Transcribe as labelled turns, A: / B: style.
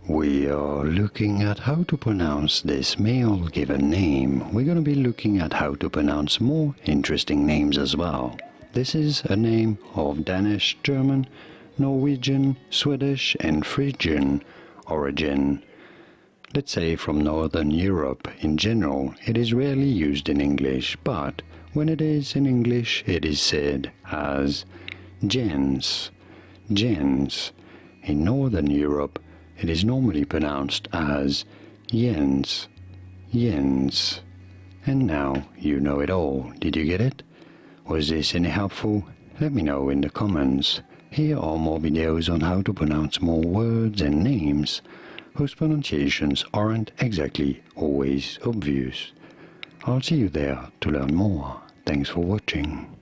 A: We are looking at how to pronounce this male given name. We're going to be looking at how to pronounce more interesting names as well. This is a name of Danish, German, Norwegian, Swedish and Frisian origin. Let's say from Northern Europe. In general, it is rarely used in English, but when it is in English, it is said as Jens. Jens. In Northern Europe, it is normally pronounced as Jens. Jens. And now you know it all. Did you get it? Was this any helpful? Let me know in the comments. Here are more videos on how to pronounce more words and names whose pronunciations aren't exactly always obvious. I'll see you there to learn more. Thanks for watching.